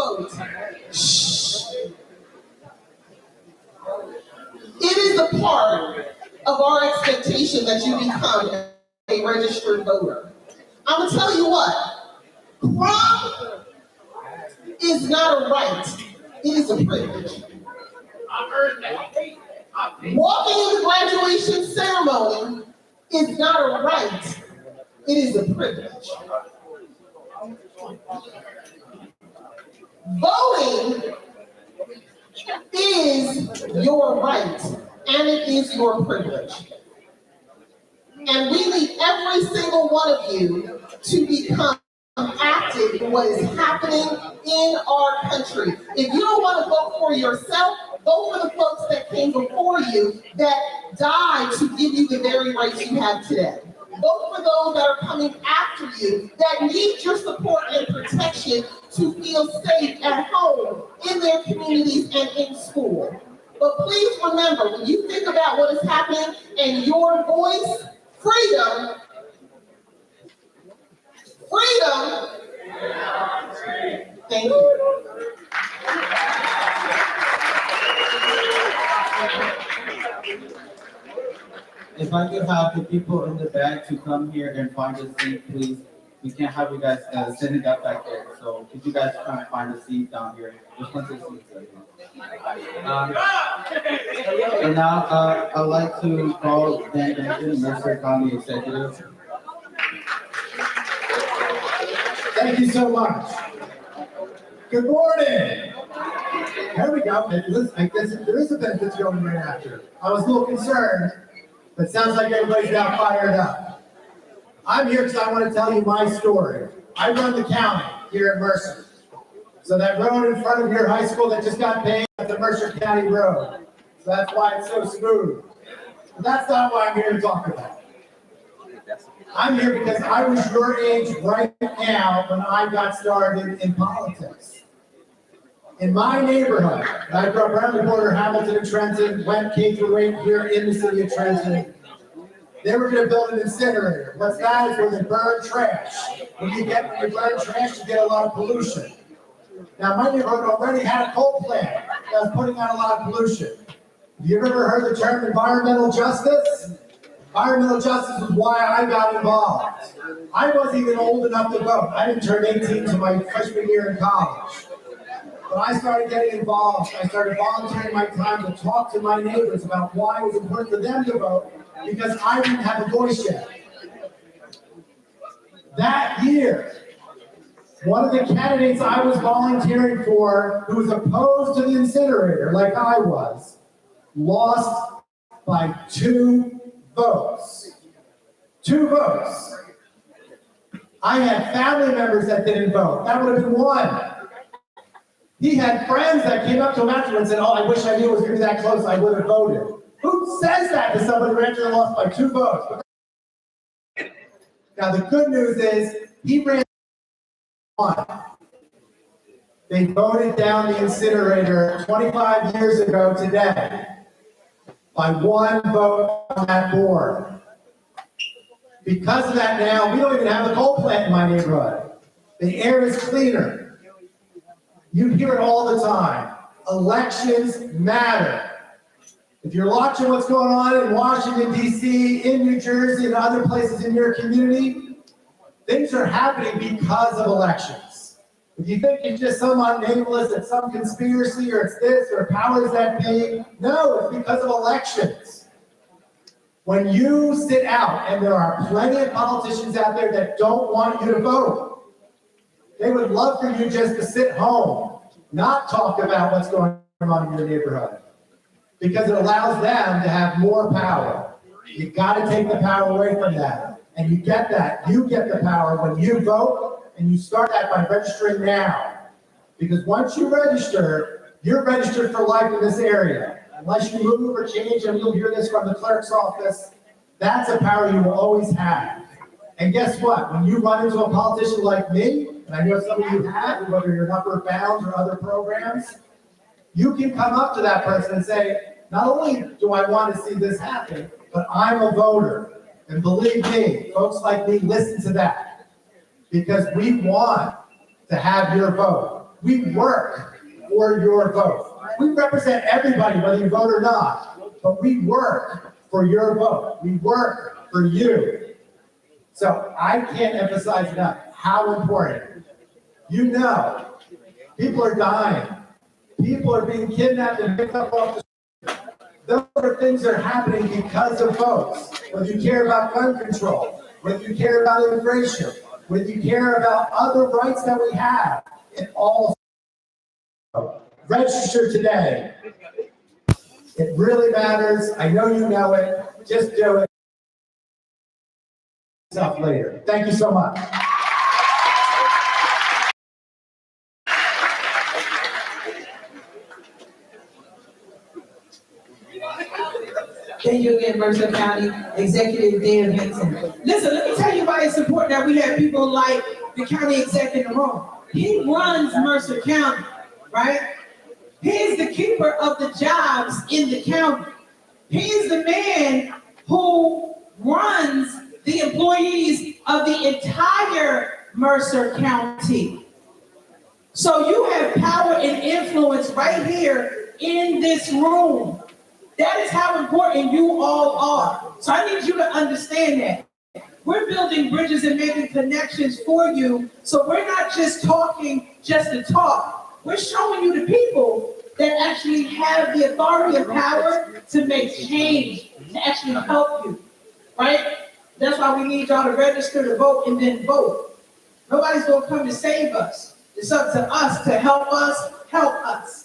vote, shh, it is a part of our expectation that you become a registered voter. I'm gonna tell you what, prom is not a right, it is a privilege. I heard that. Walking in the graduation ceremony is not a right, it is a privilege. Voting is your right and it is your privilege. And we need every single one of you to become active in what is happening in our country. If you don't want to vote for yourself, vote for the folks that came before you that died to give you the very rights you have today. Vote for those that are coming after you that need your support and protection to feel safe at home, in their communities, and in school. But please remember, when you think about what is happening and your voice, freedom, thank you. If I could have the people in the back to come here and find a seat, please. We can't have you guys sitting up back there. So could you guys try and find a seat down here? Just one seat. And now I'd like to call Dan Benson, Mercer County Executive. Thank you so much. Good morning. There we go. I guess there is a benefit to going right after. I was a little concerned, but it sounds like everybody's now fired up. I'm here because I want to tell you my story. I run the county here at Mercer. So that road in front of your high school that just got paved, that's the Mercer County Road. So that's why it's so smooth. But that's not what I'm here to talk about. I'm here because I was your age right now when I got started in politics. In my neighborhood, I grew up around the border, Hamilton and Trenton, went K-8 here in the city of Trenton. They were going to build an incinerator. What's that is where they burn trash. When you burn trash, you get a lot of pollution. Now, my neighborhood already had a coal plant that was putting out a lot of pollution. Have you ever heard the term environmental justice? Environmental justice is why I got involved. I wasn't even old enough to vote. I didn't turn 18 until my freshman year in college. But I started getting involved. I started volunteering my time to talk to my neighbors about why it was important for them to vote, because I didn't have a voice yet. That year, one of the candidates I was volunteering for, who was opposed to the incinerator, like I was, lost by 2 votes. 2 votes. I had family members that didn't vote. That would have been 1. He had friends that came up to him afterwards and said, "Oh, I wish I knew it was going to be that close. I would have voted." Who says that to somebody who actually lost by 2 votes? Now, the good news is he ran 1. They voted down the incinerator 25 years ago today by 1 vote on that board. Because of that now, we don't even have a coal plant in my neighborhood. The air is cleaner. You hear it all the time. Elections matter. If you're watching what's going on in Washington, D.C., in New Jersey, and other places in your community, things are happening because of elections. If you think it's just some nameless, it's some conspiracy, or it's this, or powers that be, no, it's because of elections. When you sit out, and there are plenty of politicians out there that don't want you to vote, they would love for you just to sit home, not talk about what's going on in your neighborhood, because it allows them to have more power. You've got to take the power away from them. And you get that. You get the power when you vote, and you start that by registering now. Because once you register, you're registered for life in this area. Unless you move or change, and you'll hear this from the clerk's office, that's a power you will always have. And guess what? When you run into a politician like me, and I know some of you have, whether you're in Upward Bound or other programs, you can come up to that person and say, not only do I want to see this happen, but I'm a voter. And believe me, folks like me listen to that. Because we want to have your vote. We work for your vote. We represent everybody, whether you vote or not, but we work for your vote. We work for you. So I can't emphasize enough how important. You know, people are dying. People are being kidnapped and picked up off the street. Those are things that are happening because of votes. Whether you care about gun control, whether you care about immigration, whether you care about other rights that we have, it all register today. It really matters. I know you know it. Just do it. Stuff later. Thank you so much. Thank you again, Mercer County Executive Dan Henson. Listen, let me tell you why it's important that we have people like the county executive in the room. He runs Mercer County, right? He's the keeper of the jobs in the county. He's the man who runs the employees of the entire Mercer County. So you have power and influence right here in this room. That is how important you all are. So I need you to understand that. We're building bridges and making connections for you. So we're not just talking just to talk. We're showing you the people that actually have the authority and power to make change, to actually help you, right? That's why we need y'all to register to vote and then vote. Nobody's gonna come to save us. It's up to us to help us help us.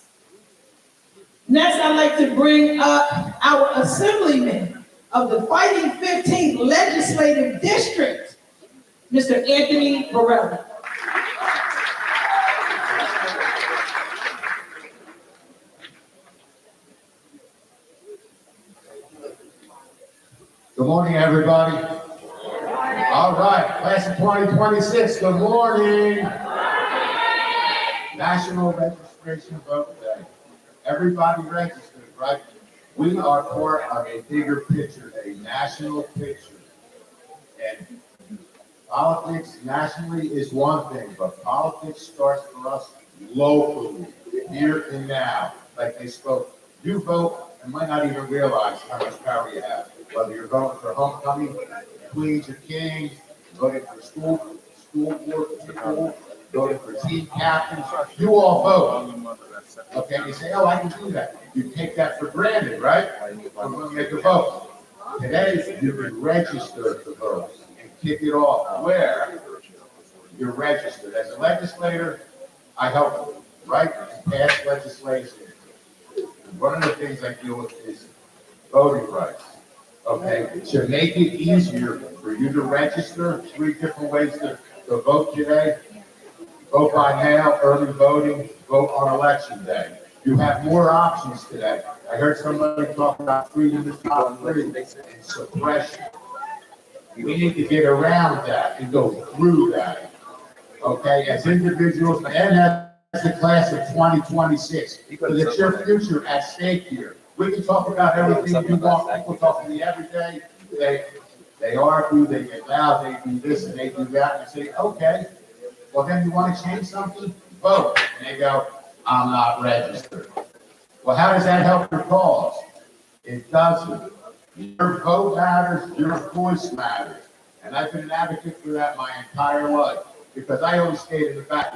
Next, I'd like to bring up our assemblyman of the Fighting 15th Legislative District, Mr. Anthony Borelli. Good morning, everybody. All right, class of 2026, good morning. National Registration Vote Day. Everybody registered, right? We are part of a bigger picture, a national picture. And politics nationally is one thing, but politics starts for us locally, here and now. Like they spoke, you vote and might not even realize how much power you have. Whether you're voting for homecoming, queens or kings, voting for school board people, voting for team captains, you all vote. Okay, you say, oh, I can do that. You take that for granted, right? I'm going to make a vote. Today, you can register to vote and kick it off where you're registered. As a legislator, I help write and pass legislation. And one of the things I deal with is voting rights. Okay, to make it easier for you to register, 3 different ways to vote today. Vote by mail, early voting, vote on election day. You have more options today. I heard somebody talk about freedom is not free and suppression. We need to get around that and go through that. Okay, as individuals and as the class of 2026, because it's your future at stake here. We can talk about everything you want. People talk to me every day. They argue, they get loud, they do this and they do that, and I say, okay. Well, then you want to change something? Vote. And they go, I'm not registered. Well, how does that help your cause? It doesn't. Your vote matters, your voice matters. And I've been an advocate for that my entire life because I always stayed in the back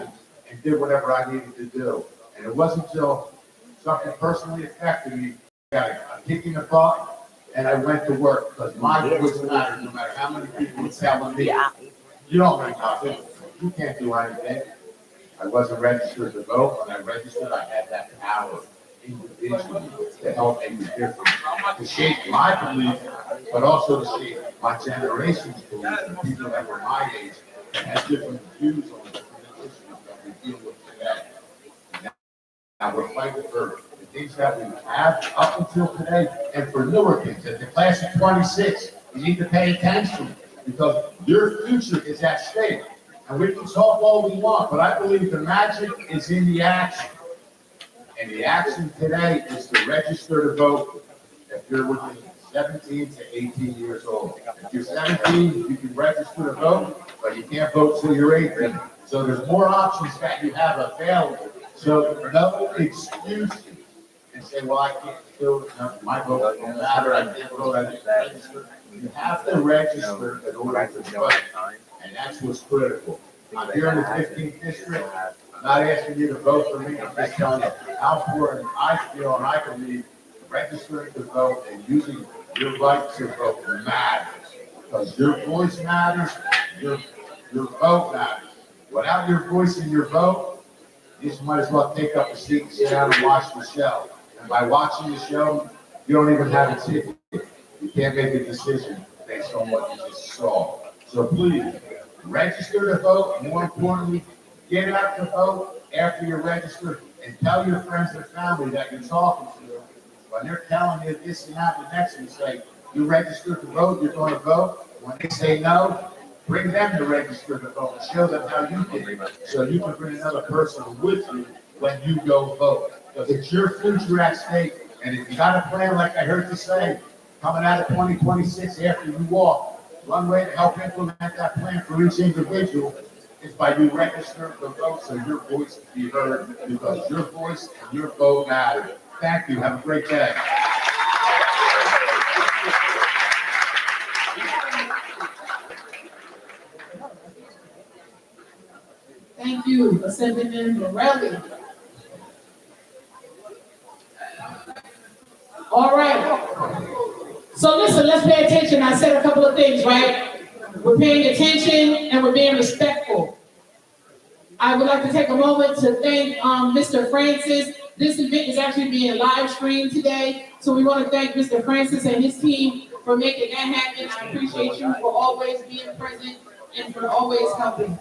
and did whatever I needed to do. And it wasn't until something personally affected me, I got a kick in the butt, and I went to work because my voice mattered no matter how many people were telling me, you don't make nothing. You can't do anything. I wasn't registered to vote. When I registered, I had that power individually to help make a difference, to shape my belief, but also to shape my generation's belief, and people that were my age and had different views on different issues that we deal with today. Now we're fighting for the things that we have up until today and for newer things. At the class of 26, you need to pay attention because your future is at stake. And we can talk all we want, but I believe the magic is in the action. And the action today is to register to vote if you're within 17 to 18 years old. If you're 17, you can register to vote, but you can't vote till you're 18. So there's more options that you have available So no excuses and say, well, I can't still, my vote don't matter, I can't vote, I didn't register. You have to register in order to vote, and that's what's critical. I'm here in the 15th district, I'm not asking you to vote for me, I'm just telling you how important I feel and I believe registering to vote and using your right to vote matters. Because your voice matters, your vote matters. Without your voice and your vote, you just might as well take up a seat and sit down and watch the show. And by watching the show, you don't even have a ticket. You can't make a decision based on what you just saw. So please, register to vote. More importantly, get out to vote after you're registered and tell your friends and family that you're talking to them. When they're telling you this and that, the next one, say, you registered to vote, you're going to vote. When they say no, bring them to register to vote. Show them how you did it, so you can bring another person with you when you go vote. Because it's your future at stake. And if you got a plan, like I heard you say, coming out of 2026 after you walk, one way to help implement that plan for each individual is by you registering to vote so your voice can be heard, because your voice and your vote matter. Thank you. Have a great day. Thank you, Assemblyman Morelli. All right. So listen, let's pay attention. I said a couple of things, right? We're paying attention and we're being respectful. I would like to take a moment to thank Mr. Francis. This event is actually being live streamed today. So we want to thank Mr. Francis and his team for making that happen. I appreciate you for always being present and for always helping.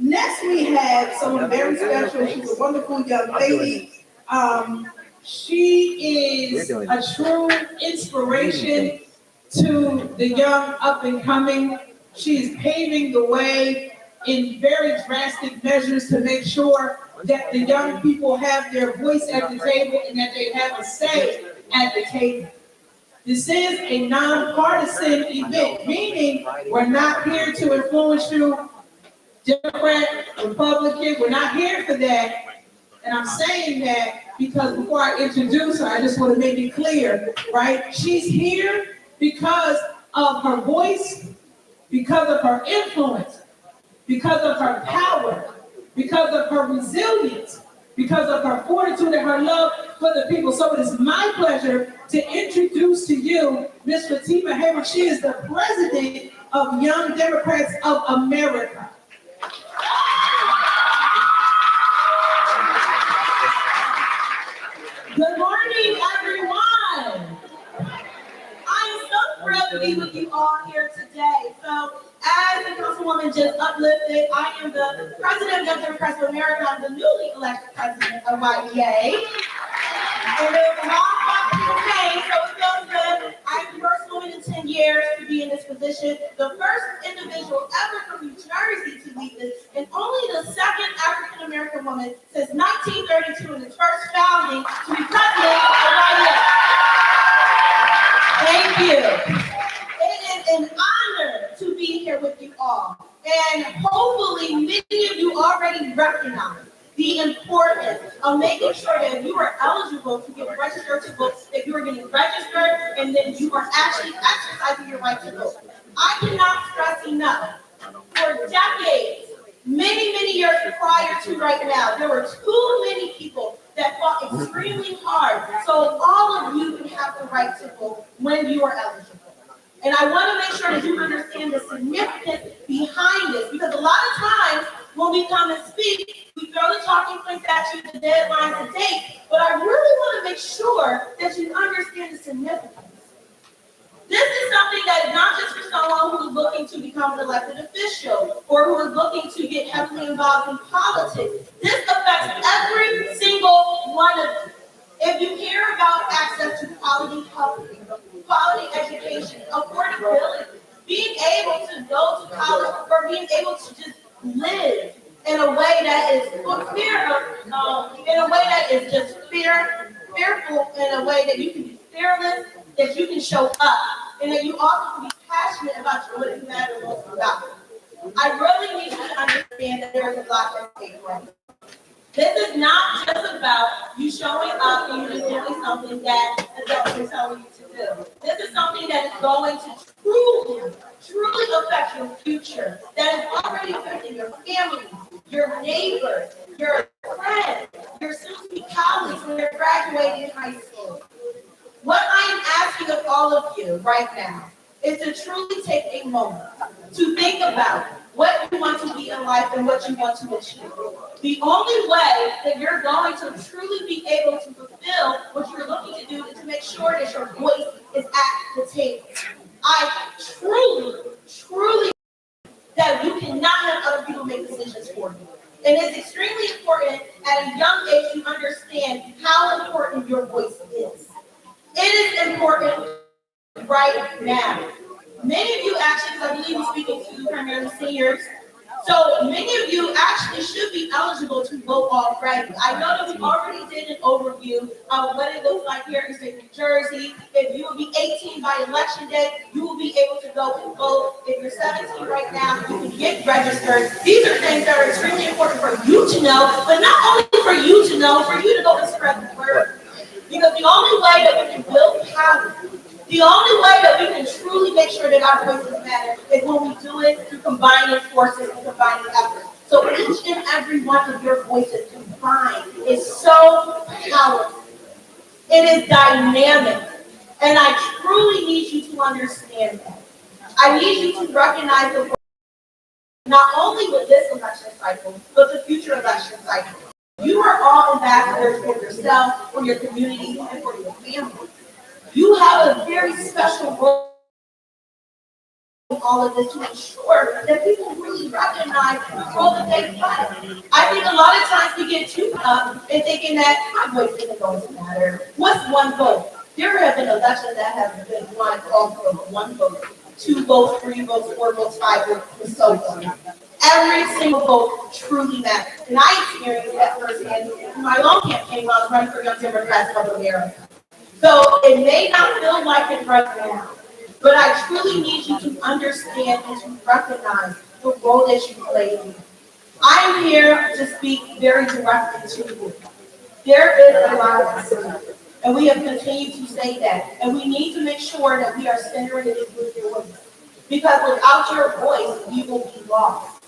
Next, we have someone very special. She's a wonderful young lady. She is a true inspiration to the young up and coming. She is paving the way in very drastic measures to make sure that the young people have their voice at the table and that they have a say at the table. This is a nonpartisan event, meaning we're not here to influence you, Democrat, Republican, we're not here for that. And I'm saying that because before I introduce her, I just want to make it clear, right? She's here because of her voice, because of her influence, because of her power, because of her resilience, because of her fortitude and her love for the people. So it is my pleasure to introduce to you Ms. Fatima Hayward. She is the president of Young Democrats of America. Good morning, everyone. I am so thrilled to be with you all here today. So, as the Councilwoman just uplifted, I am the president of Young Democrats of America. I'm the newly elected president of YDA. And it was a long campaign, so it feels good. I'm the first woman in 10 years to be in this position, the first individual ever from New Jersey to lead this, and only the second African American woman since 1932 in its first founding to be president of YDA. Thank you. It is an honor to be here with you all. And hopefully many of you already recognize the importance of making sure that if you are eligible to get registered to vote, that you are getting registered and then you are actually exercising your right to vote. I cannot stress enough, for decades, many years prior to right now, there were too many people that fought extremely hard so all of you can have the right to vote when you are eligible. And I want to make sure that you understand the significance behind this, because a lot of times when we come and speak, we throw the talking points at you, the deadlines, the dates, but I really want to make sure that you understand the significance. This is something that is not just for someone who is looking to become an elected official or who is looking to get heavily involved in politics. This affects every single one of you. If you care about access to quality health, quality education, affordability, being able to go to college, or being able to just live in a way that is fearful, in a way that you can be fearless, that you can show up, and that you also can be passionate about what you matter most about. I really need you to understand that there is a lot at stake right now. This is not just about you showing up and you just doing something that adults are telling you to do. This is something that is going to truly affect your future, that is already affecting your family, your neighbors, your friends, your soon-to-be colleagues when you're graduating high school. What I am asking of all of you right now is to truly take a moment to think about what you want to be in life and what you want to achieve. The only way that you're going to truly be able to fulfill what you're looking to do is to make sure that your voice is at the table. I truly that you cannot have other people make decisions for you. And it's extremely important at a young age to understand how important your voice is. It is important right now. Many of you actually, because I believe we're speaking to primarily seniors, so many of you actually should be eligible to vote already. I know that we already did an overview of what it looks like here in the state of New Jersey. If you will be 18 by election day, you will be able to go and vote. If you're 17 right now, you can get registered. These are things that are extremely important for you to know, but not only for you to know, for you to go and spread the word. Because the only way that we can build power, the only way that we can truly make sure that our voices matter is when we do it through combining forces and combining efforts. So each and every one of your voices combined is so powerful. It is dynamic. And I truly need you to understand that. I need you to recognize the not only with this election cycle, but the future election cycle. You are all ambassadors for yourself, for your community, and for your family. You have a very special role in all of this to ensure that people really recognize the role that they play. I think a lot of times we get too up in thinking that my voice isn't going to matter. What's one vote? There have been elections that have been won all for one vote, 2 votes, 3 votes, 4 votes, 5 votes, and so on. Every single vote truly matters. And I experienced that firsthand in my own campaign while I was running for Young Democrats of America. So it may not feel like it right now, but I truly need you to understand and to recognize the role that you play in. I am here to speak very directly to you. There is a lot of us, and we have continued to say that, and we need to make sure that we are centering it with your voice. Because without your voice, you will be lost.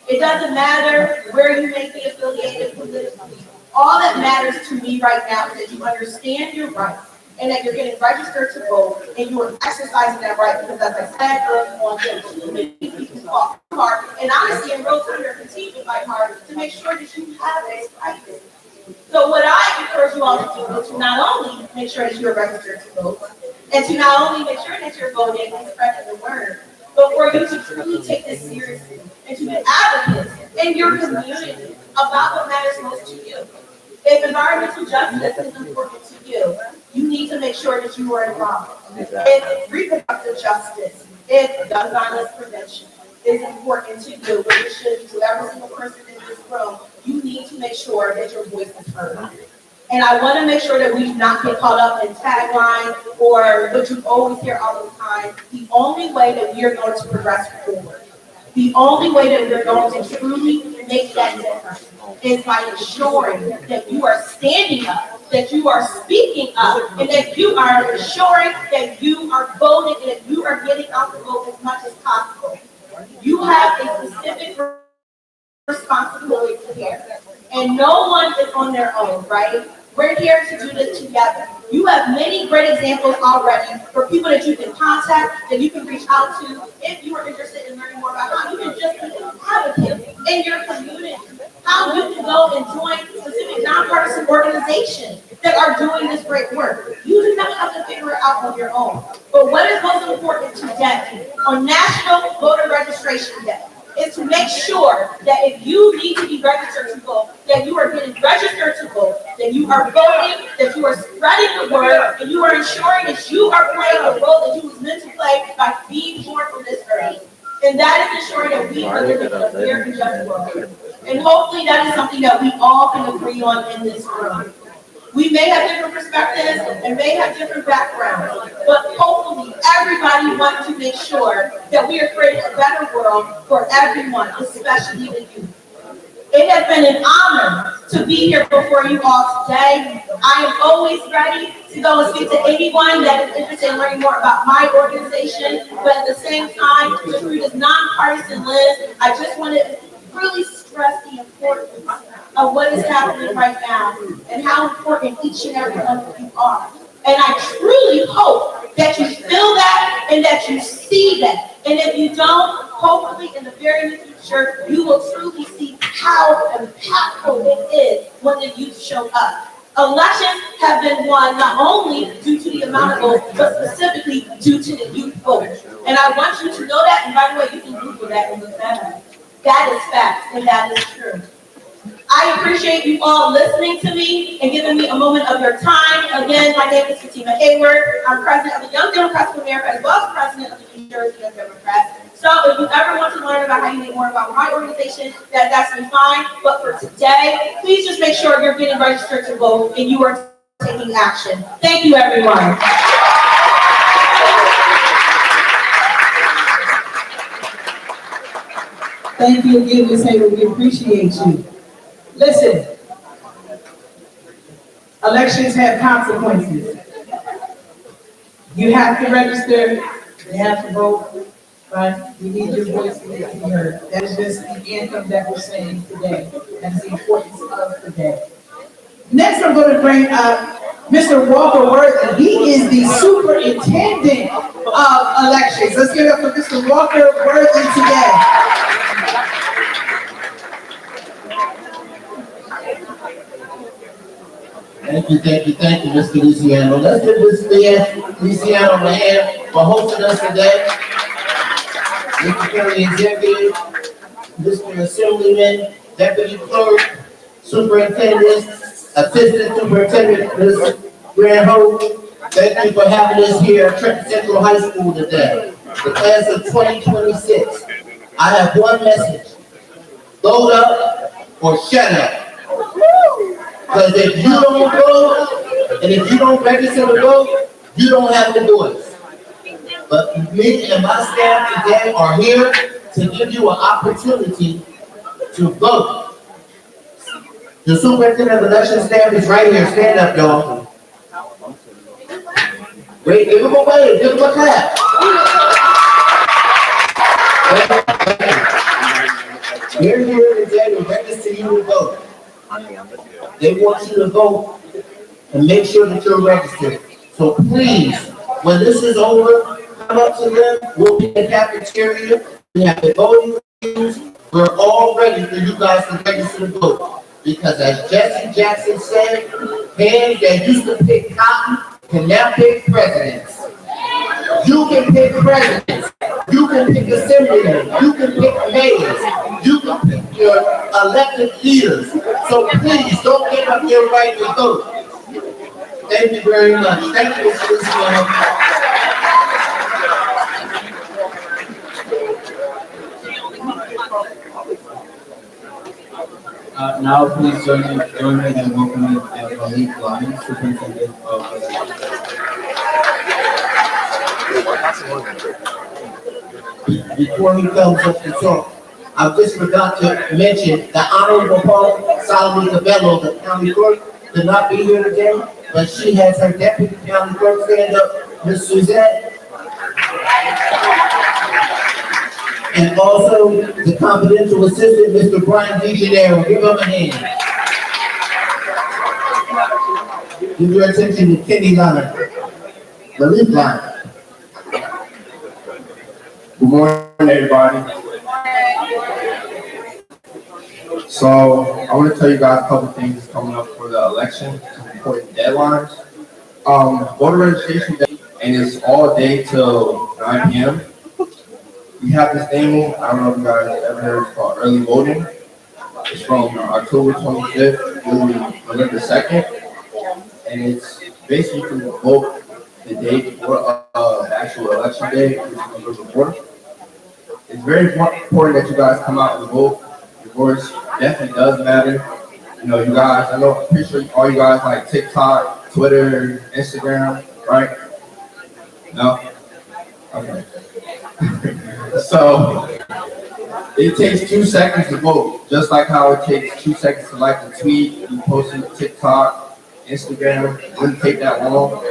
It doesn't matter where you may be affiliated politically. All that matters to me right now is that you understand your rights and that you're getting registered to vote and you are exercising that right because, as I said earlier on, there are too many people fought hard and honestly in real time you're continuing to fight hard to make sure that you have this right. So what I encourage you all to do is to not only make sure that you're registered to vote and to not only make sure that you're voting and spreading the word, but for you to truly take this seriously and to be advocates in your community about what matters most to you. If environmental justice is important to you, you need to make sure that you are involved. If reproductive justice, if gun violence prevention is important to you, which it should be to every single person in this room, you need to make sure that your voice is heard. And I want to make sure that we do not get caught up in taglines or what you always hear all the time. The only way that we are going to progress forward, the only way that we're going to truly make that difference is by ensuring that you are standing up, that you are speaking up, and that you are ensuring that you are voting and that you are getting out the vote as much as possible. You have a specific responsibility here, and no one is on their own, right? We're here to do this together. You have many great examples already for people that you can contact, that you can reach out to if you are interested in learning more about how you can just be an advocate in your community, how you can go and join specific nonpartisan organizations that are doing this great work. You do not have to figure it out on your own. But what is most important today, on National Voter Registration Day, is to make sure that if you need to be registered to vote, that you are getting registered to vote, that you are voting, that you are spreading the word, and you are ensuring that you are playing the role that you was meant to play by being born from this earth. And that is ensuring that we are living in a fair and just world. And hopefully that is something that we all can agree on in this room. We may have different perspectives and may have different backgrounds, but hopefully everybody wants to make sure that we are creating a better world for everyone, especially the youth. It has been an honor to be here before you all today. I am always ready to go and speak to anyone that is interested in learning more about my organization, but at the same time, to through this nonpartisan lens, I just want to really stress the importance of what is happening right now and how important each and every one of you are. And I truly hope that you feel that and that you see that. And if you don't, hopefully in the very near future, you will truly see how impactful it is when the youth show up. Elections have been won not only due to the amount of votes, but specifically due to the youth vote. And I want you to know that, and by the way, you can Google that and look that up. That is fact, and that is true. I appreciate you all listening to me and giving me a moment of your time. Again, my name is Fatima Hayward. I'm president of the Young Democrats of America, as well as president of the New Jersey Young Democrats. So if you ever want to learn about how you make more about my organization, that's me fine. But for today, please just make sure you're getting registered to vote and you are taking action. Thank you, everyone. Thank you again, Ms. Hayward. We appreciate you. Listen, elections have consequences. You have to register, you have to vote, right? We need your voice to be heard. That is just the anthem that we're saying today. That's the importance of today. Next, I'm going to bring up Mr. Walker Worthy. He is the superintendent of elections. Let's give it up for Mr. Walker Worthy today. Thank you, Mr. Luciano. Let's give Mr. Luciano a hand for hosting us today. Mr. County Executive, Mr. Assemblyman, Deputy Clerk, Superintendent, Assistant Superintendent, Ms. Graham. Thank you for having us here at Trenton Central High School today. The class of 2026. I have one message. Vote up or shut up. Because if you don't vote, and if you don't register to vote, you don't have the voice. But me and my staff today are here to give you an opportunity to vote. The superintendent of election staff is right here. Stand up, y'all. Wait, give him a wave, give him a clap. We're here today to register you to vote. They want you to vote and make sure that you're registered. So please, when this is over, come up to them. We'll be in the cafeteria. We have the voting machines. We're all ready for you guys to register to vote. Because as Jesse Jackson said, hands that used to pick cotton can now pick presidents. You can pick presidents. You can pick assemblymen. You can pick mayors. You can pick your elected leaders. So please don't give up your right to vote. Thank you very much. Thank you, Mr. Luciano. Now please join me in welcoming Malik Lyons, Superintendent of Before he comes up to talk, I just forgot to mention the Honorable Paul Solomon Cabello, the county clerk, could not be here today, but she has her deputy county clerk stand up, Ms. Suzette. And also the confidential assistant, Mr. Brian DeGennaro. Give him a hand. Give your attention to Kenny Lyon, Malik Lyon. Good morning, everybody. So I want to tell you guys a couple things coming up for the election, some important deadlines. Voter registration day, and it's all day till 9 p.m. We have this thing, I don't know if you guys ever heard, it's called early voting. It's from October 25th through November 2nd. And it's basically you can vote the day before the actual election day, which is November 4th. It's very important that you guys come out and vote. Your voice definitely does matter. You know, you guys, I know, I'm pretty sure all you guys like TikTok, Twitter, Instagram, right? No? Okay. So, It takes 2 seconds to vote, just like how it takes 2 seconds to like a tweet, you post it to TikTok, Instagram. It wouldn't take that long.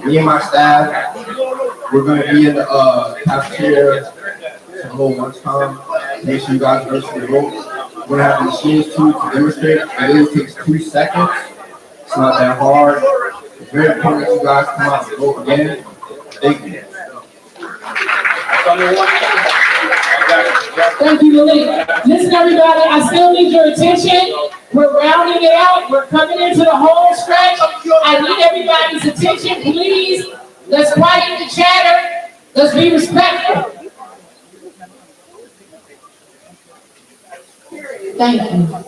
Me and my staff, we're gonna be in the cafeteria the whole lunchtime. Make sure you guys register to vote. We're gonna have machines too to demonstrate. It really takes 2 seconds. It's not that hard. It's very important that you guys come out and vote again. Thank you. Thank you, Malik. Listen, everybody, I still need your attention. We're rounding it out. We're coming into the home stretch. I need everybody's attention, please. Let's quiet the chatter. Let's be respectful. Thank you.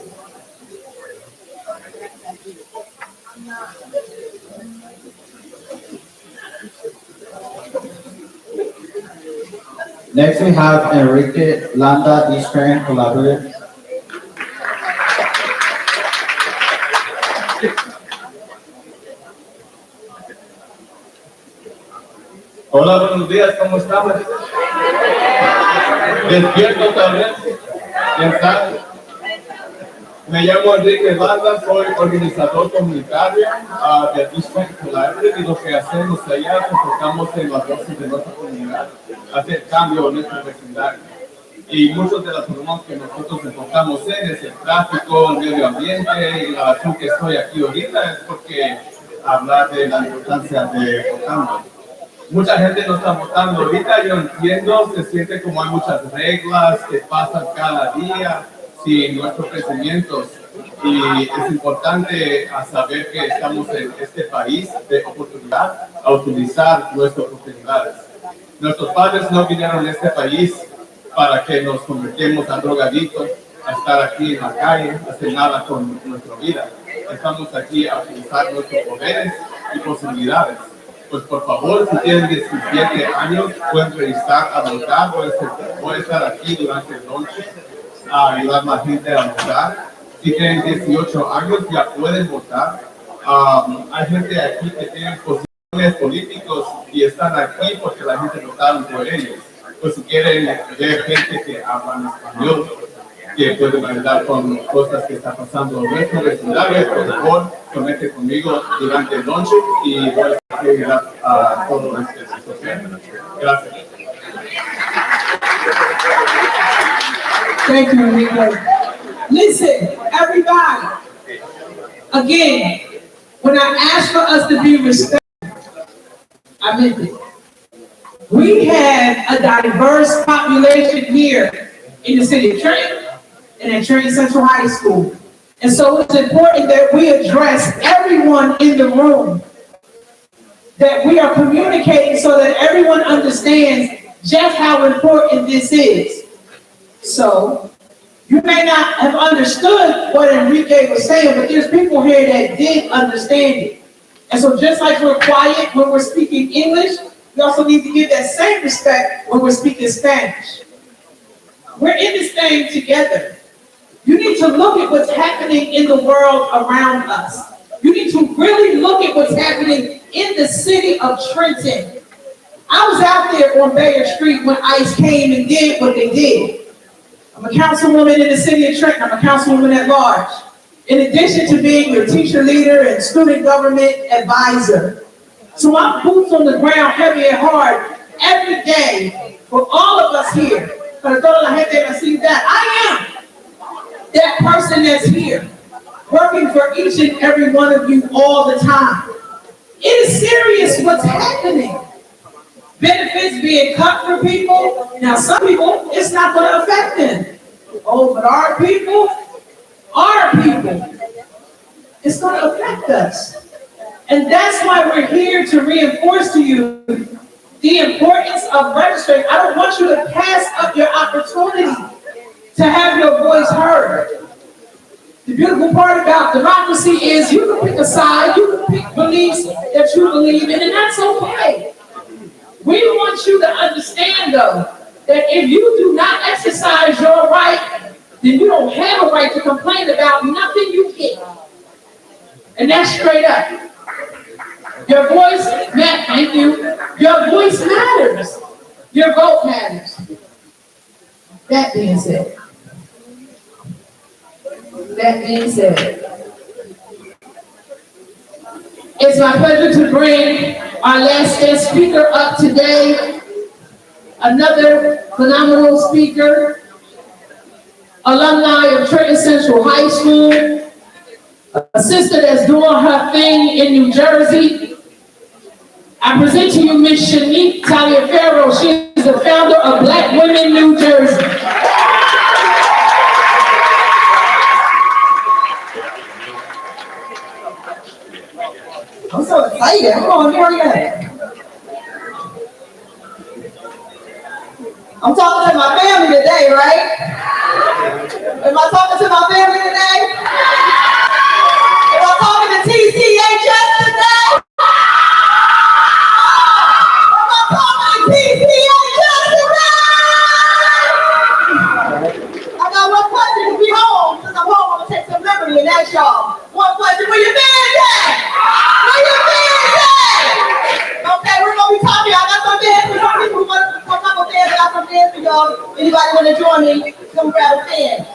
Next, we have Enrique Landa, Eastern Collaborative. Hola, buenos días, ¿cómo estamos? Despierto también. ¿Quién sabe? Me llamo Enrique Banda, soy organizador comunitario de District Collaborative y lo que hacemos allá nos enfocamos en las voces de nuestra comunidad, hacer cambio en nuestro vecindario. Y muchos de los problemas que nosotros enfocamos en es el tráfico, el medio ambiente, y la razón que estoy aquí ahorita es porque hablar de la importancia de votar. Mucha gente no está votando ahorita, yo entiendo, se siente como hay muchas reglas que pasan cada día sin nuestros crecimientos y es importante saber que estamos en este país de oportunidad a utilizar nuestras oportunidades. Nuestros padres no vinieron a este país para que nos convirtamos a drogadictos, a estar aquí en la calle, a hacer nada con nuestra vida. Estamos aquí a utilizar nuestros poderes y posibilidades. Pues por favor, si tienen 17 años, pueden regresar a votar. Voy a estar aquí durante la noche a ayudar a la gente a votar. Si tienen 18 años, ya pueden votar. Hay gente aquí que tiene posiciones políticos y están aquí porque la gente votaron por ellos. Pues si quieren ver gente que habla español, que pueden ayudar con cosas que están pasando en nuestro vecindario, por favor, conecte conmigo durante la noche y voy a ayudar a todo este proceso. Gracias. Thank you, Enrique. Listen, everybody. Again, when I asked for us to be respectful, I meant it. We have a diverse population here in the city of Trenton and at Trenton Central High School. And so it's important that we address everyone in the room, that we are communicating so that everyone understands just how important this is. So you may not have understood what Enrique was saying, but there's people here that did understand it. And so just like we're quiet when we're speaking English, we also need to give that same respect when we're speaking Spanish. We're in this thing together. You need to look at what's happening in the world around us. You need to really look at what's happening in the city of Trenton. I was out there on Bayer Street when ICE came and did what they did. I'm a councilwoman in the city of Trenton. I'm a councilwoman at large. In addition to being your teacher leader and student government advisor. So I'm boots on the ground, heavy and hard, every day for all of us here. Para toda la gente que see that, I am that person that's here, working for each and every one of you all the time. It is serious what's happening. Benefits being cut for people. Now, some people, it's not going to affect them. Oh, but our people, it's going to affect us. And that's why we're here to reinforce to you the importance of registering. I don't want you to pass up your opportunity to have your voice heard. The beautiful part about democracy is you can pick a side, you can pick beliefs that you believe in, and that's okay. We want you to understand, though, that if you do not exercise your right, then you don't have a right to complain about nothing you get. And that's straight up. Your voice, thank you. Your voice matters. Your vote matters. That being said, it's my pleasure to bring our last guest speaker up today, another phenomenal speaker, alumni of Trenton Central High School, a sister that's doing her thing in New Jersey. I present to you Miss Shanique Taliaferro. She is the founder of Black Women New Jersey. I'm so excited. Come on, here we go. I'm talking to my family today, right? Am I talking to my family today? Am I talking to TCHS today? Am I talking to TCHS today? I got one question to be home. Since I'm home, I'm going to take some liberty and ask y'all. One question, where your fans at? Where your fans at? Okay, we're going to be talking. I got some fans for some people who want to come up with fans. I got some fans for y'all. Anybody want to join me? Come grab a fan.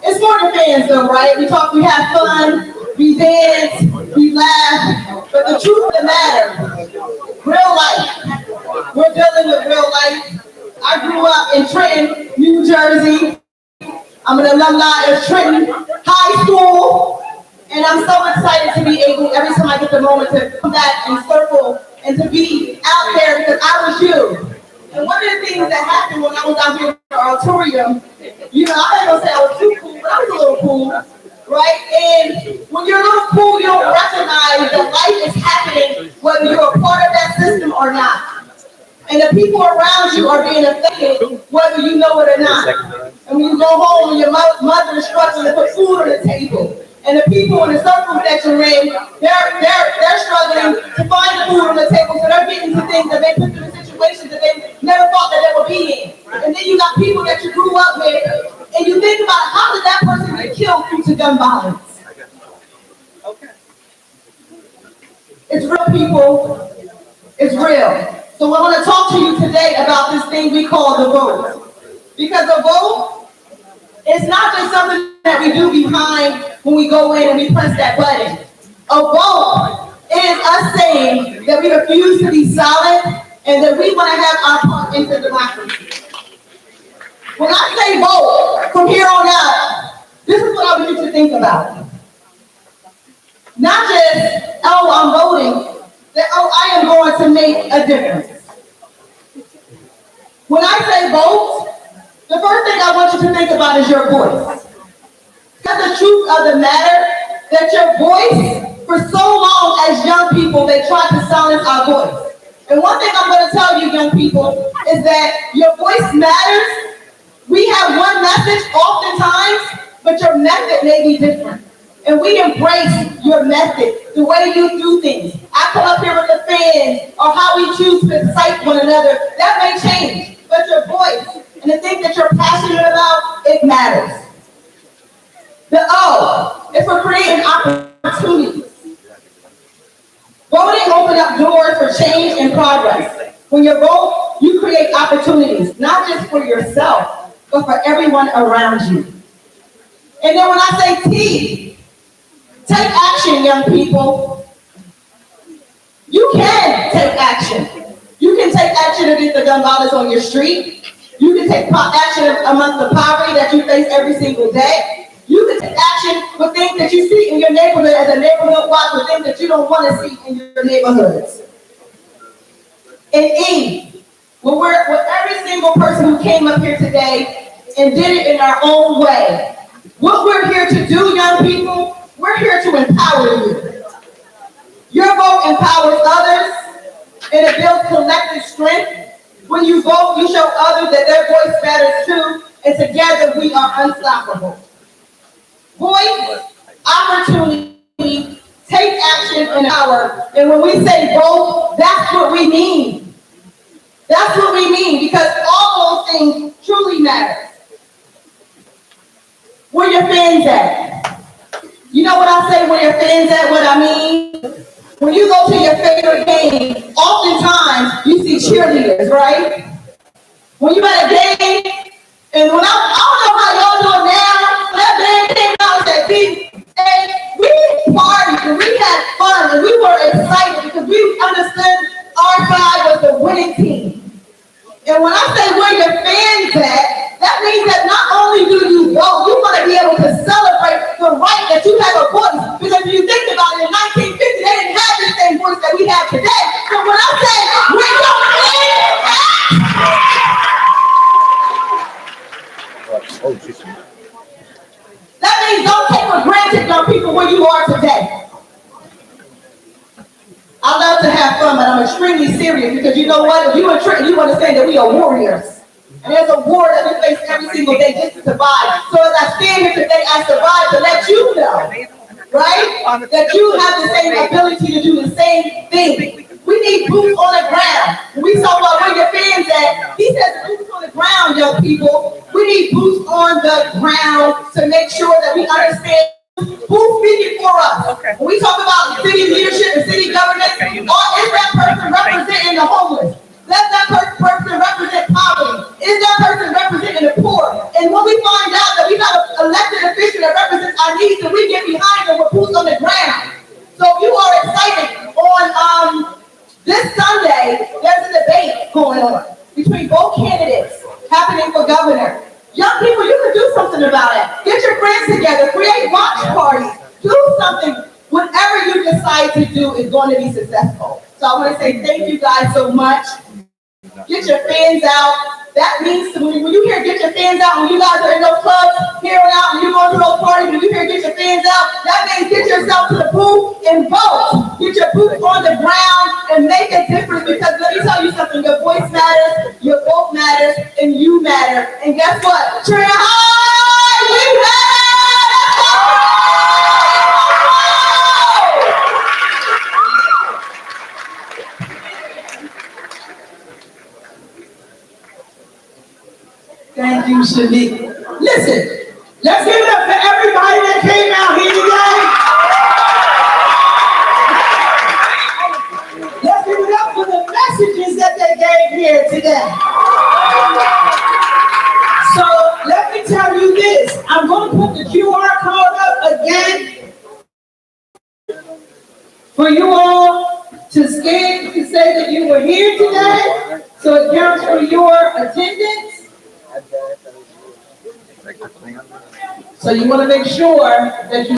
It's more than fans though, right? We talk, we have fun, we dance, we laugh, but the truth of the matter, real life, we're dealing with real life. I grew up in Trenton, New Jersey. I'm an alumni of Trenton High School, and I'm so excited to be able, every time I get the moment, to come back and circle and to be out there because I was you. And one of the things that happened when I was out here in the auditorium, you know, I ain't gonna say I was too cool, but I was a little cool, right? And when you're a little cool, you don't recognize that life is happening whether you're a part of that system or not. And the people around you are being affected whether you know it or not. And when you go home and your mother is struggling to put food on the table, and the people in the circle that you're in, they're struggling to find the food on the table, so they're getting to things that they put through the situations that they never thought that they would be in. And then you got people that you grew up with, and you think about how did that person get killed due to gun violence? Okay. It's real, people. It's real. So I want to talk to you today about this thing we call the vote. Because the vote is not just something that we do behind when we go in and we press that button. A vote is us saying that we refuse to be silent and that we want to have our part into democracy. When I say vote, from here on out, this is what I want you to think about. Not just, oh, I'm voting, that, oh, I am going to make a difference. When I say vote, the first thing I want you to think about is your voice. Because the truth of the matter, that your voice, for so long as young people, they try to silence our voice. And one thing I'm going to tell you, young people, is that your voice matters. We have one message oftentimes, but your method may be different. And we embrace your method, the way you do things. I come up here with the fans, or how we choose to incite one another. That may change, but your voice and the thing that you're passionate about, it matters. The O is for creating opportunities. Voting opens up doors for change and progress. When you vote, you create opportunities, not just for yourself, but for everyone around you. And then when I say T, take action, young people. You can take action. You can take action against the gun violence on your street. You can take action amongst the poverty that you face every single day. You can take action with things that you see in your neighborhood as a neighborhood watch, with things that you don't want to see in your neighborhoods. And E, with every single person who came up here today and did it in our own way. What we're here to do, young people, we're here to empower you. Your vote empowers others, and it builds collective strength. When you vote, you show others that their voice matters too, and together we are unstoppable. Voice, opportunity, take action, and power. And when we say vote, that's what we mean. That's what we mean, because all those things truly matter. Where your fans at? You know what I say, where your fans at, what I mean? When you go to your favorite game, oftentimes you see cheerleaders, right? When you at a game, and when I don't know how y'all doing now, when that band came out and said, and we partied and we had fun and we were excited because we understood our side was the winning team. And when I say where your fans at, that means that not only do you vote, you want to be able to celebrate the right that you have a voice. Because if you think about it, in 1950, they didn't have the same voice that we have today. So when I say where your fans at, that means don't take for granted young people where you are today. I love to have fun, but I'm extremely serious because you know what? If you understand that we are warriors. And there's a war that we face every single day just to survive. So as I stand here today, I survive to let you know, right? That you have the same ability to do the same thing. We need boots on the ground. When we talk about where your fans at, he says boots on the ground, young people. We need boots on the ground to make sure that we understand who's speaking for us. When we talk about city leadership and city government, is that person representing the homeless? Does that person represent poverty? Is that person representing the poor? And when we find out that we got an elected official that represents our needs, and we get behind them with boots on the ground. So if you are excited on this Sunday, there's a debate going on between both candidates happening for governor. Young people, you can do something about it. Get your friends together, create watch parties, do something. Whatever you decide to do is going to be successful. So I want to say thank you guys so much. Get your fans out. That means when you hear get your fans out, when you guys are in those clubs, here and out, when you're going to those parties, when you hear get your fans out, that means get yourself to the booth and vote. Get your boots on the ground and make a difference, because let me tell you something, your voice matters, your vote matters, and you matter. And guess what? Try hard, we matter! Thank you, Shanique. Listen, let's give it up for everybody that came out here today. Let's give it up for the messages that they gave here today. So let me tell you this. I'm going to put the QR code up again for you all to scan to say that you were here today. So it counts for your attendance. So you want to make sure that you